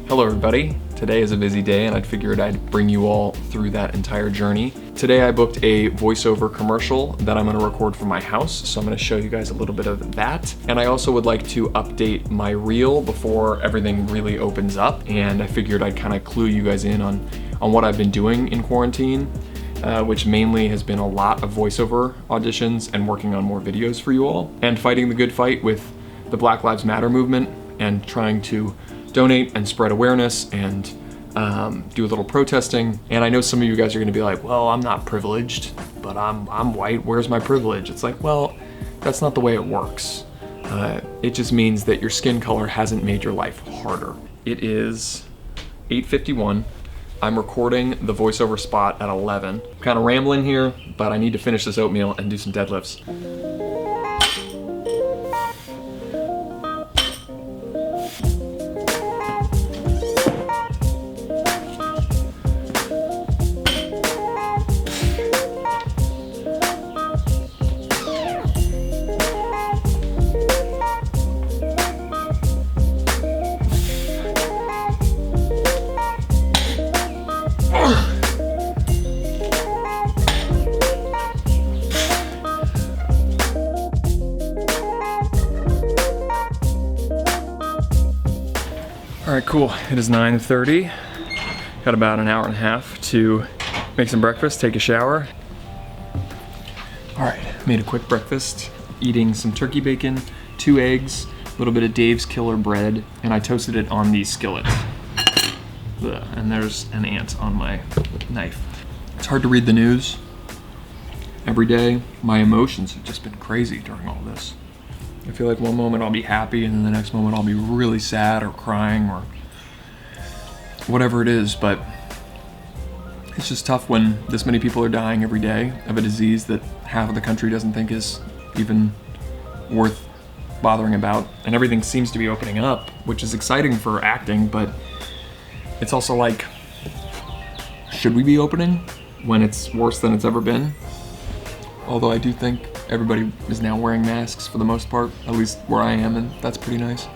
Hello everybody, today is a busy day and I figured I'd bring you all through that entire journey. Today I booked a voiceover commercial that I'm gonna record from my house, so I'm gonna show you guys a little bit of that. And I also would like to update my reel before everything really opens up, and I figured I'd kind of clue you guys in on what I've been doing in quarantine, which mainly has been a lot of voiceover auditions and working on more videos for you all, and fighting the good fight with the Black Lives Matter movement and trying to donate and spread awareness and do a little protesting. And I know some of you guys are gonna be like, well, I'm not privileged, but I'm white, where's my privilege? It's like, well, that's not the way it works. It just means that your skin color hasn't made your life harder. It is 8:51. I'm recording the voiceover spot at 11. I'm kind of rambling here, but I need to finish this oatmeal and do some deadlifts. All right, cool. It is 9:30. Got about an hour and a half to make some breakfast, take a shower. All right, made a quick breakfast, eating some turkey bacon, 2 eggs, a little bit of Dave's Killer bread, and I toasted it on the skillet. Ugh, and there's an ant on my knife. It's hard to read the news every day. My emotions have just been crazy during all this. I feel like one moment I'll be happy and then the next moment I'll be really sad or crying or whatever it is, but it's just tough when this many people are dying every day of a disease that half of the country doesn't think is even worth bothering about. And everything seems to be opening up, which is exciting for acting, but it's also like, should we be opening when it's worse than it's ever been? Although I do think everybody is now wearing masks for the most part, at least where I am, and that's pretty nice.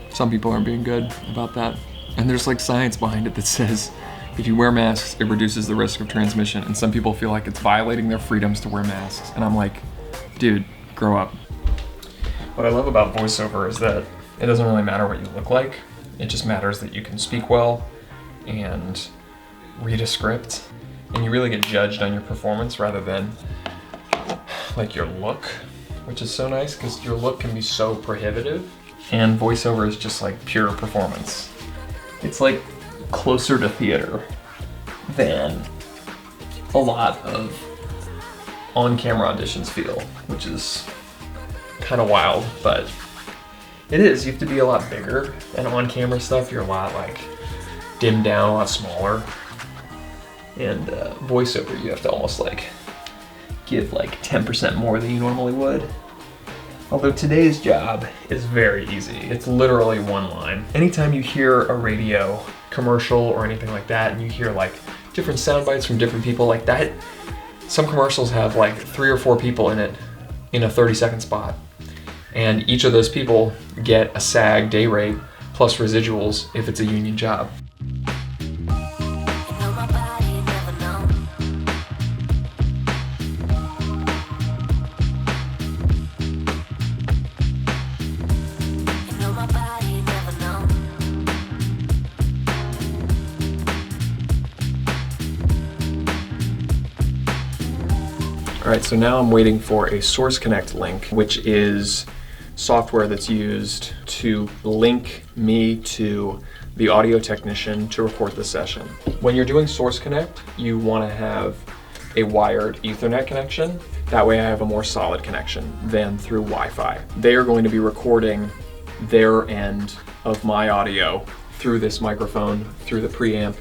Some people aren't being good about that. And there's like science behind it that says if you wear masks, it reduces the risk of transmission, and some people feel like it's violating their freedoms to wear masks. And I'm like, dude, grow up. What I love about voiceover is that it doesn't really matter what you look like. It just matters that you can speak well and read a script, and you really get judged on your performance rather than like your look, which is so nice because your look can be so prohibitive, and voiceover is just like pure performance. It's like closer to theater than a lot of on-camera auditions feel, which is kind of wild, but it is. You have to be a lot bigger, and on-camera stuff you're a lot like dimmed down, a lot smaller, and voiceover you have to almost like give like 10% more than you normally would. Although today's job is very easy. It's literally one line. Anytime you hear a radio commercial or anything like that, and you hear like different sound bites from different people like that, some commercials have like 3 or 4 people in it in a 30-second spot. And each of those people get a SAG day rate plus residuals if it's a union job. All right, so now I'm waiting for a Source Connect link, which is software that's used to link me to the audio technician to record the session. When you're doing Source Connect, you want to have a wired Ethernet connection. That way I have a more solid connection than through Wi-Fi. They are going to be recording their end of my audio through this microphone, through the preamp,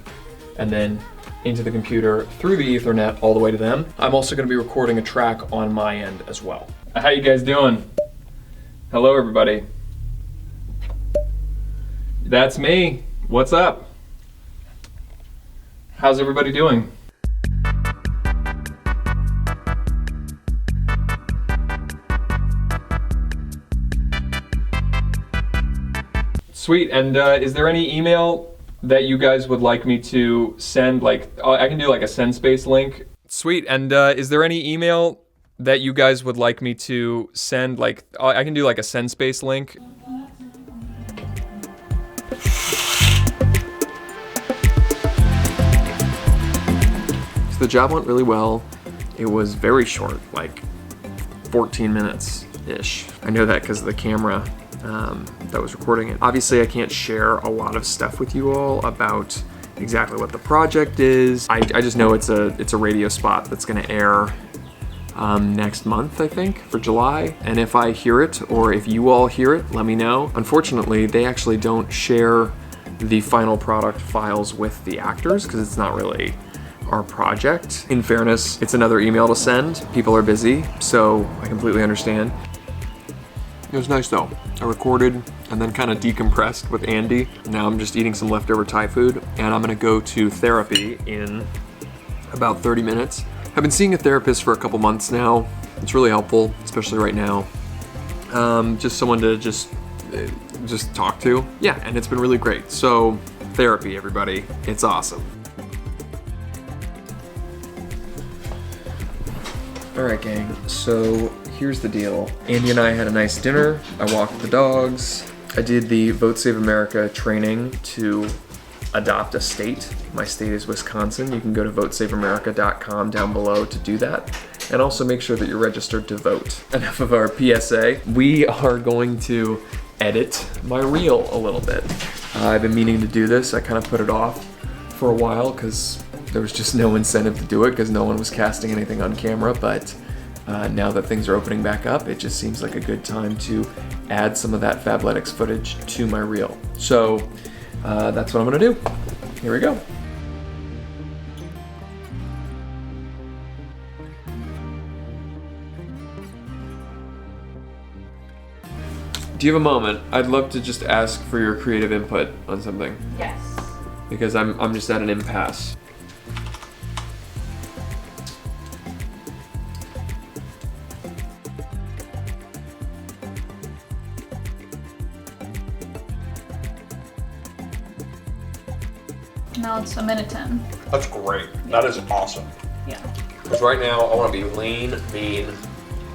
and then into the computer through the Ethernet all the way to them. I'm also gonna be recording a track on my end as well. How you guys doing? Hello, everybody. That's me. What's up? How's everybody doing? Sweet, and is there any email that you guys would like me to send? Like, I can do like a SendSpace link. Sweet, and is there any email that you guys would like me to send? Like, I can do like a SendSpace link. So the job went really well. It was very short, like 14 minutes-ish. I know that because of the camera that was recording it. Obviously, I can't share a lot of stuff with you all about exactly what the project is. I just know it's a radio spot that's gonna air next month, I think, for July. And if I hear it, or if you all hear it, let me know. Unfortunately, they actually don't share the final product files with the actors because it's not really our project. In fairness, it's another email to send. People are busy, so I completely understand. It was nice though. I recorded and then kind of decompressed with Andy. Now I'm just eating some leftover Thai food, and I'm gonna go to therapy in about 30 minutes. I've been seeing a therapist for a couple months now. It's really helpful, especially right now. Just someone to just talk to. Yeah, and it's been really great. So therapy, everybody, it's awesome. All right, gang, so here's the deal. Andy and I had a nice dinner. I walked the dogs. I did the Vote Save America training to adopt a state. My state is Wisconsin. You can go to votesaveamerica.com down below to do that. And also make sure that you're registered to vote. Enough of our PSA. We are going to edit my reel a little bit. I've been meaning to do this. I kind of put it off for a while because there was just no incentive to do it because no one was casting anything on camera, but now that things are opening back up, it just seems like a good time to add some of that Fabletics footage to my reel. So that's what I'm gonna do. Here we go. Do you have a moment? I'd love to just ask for your creative input on something. Yes. Because I'm just at an impasse. No, it's a minute 10. That's great. That is awesome. Yeah. Because right now I want to be lean, mean,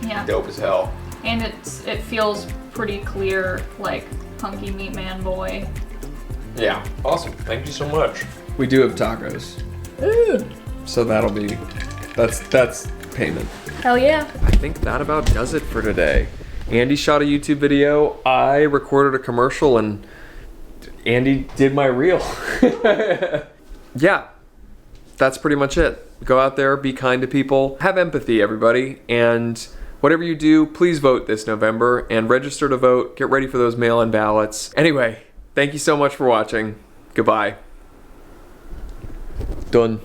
Yeah. dope as hell. And it feels pretty clear, like hunky meat man boy. Yeah. Awesome. Thank you so much. We do have tacos. Ooh. So that's payment. Hell yeah. I think that about does it for today. Andy shot a YouTube video. I recorded a commercial, and Andy did my reel. Yeah, that's pretty much it. Go out there, be kind to people, have empathy, everybody, and whatever you do, please vote this November and register to vote. Get ready for those mail-in ballots. Anyway, thank you so much for watching. Goodbye. Done.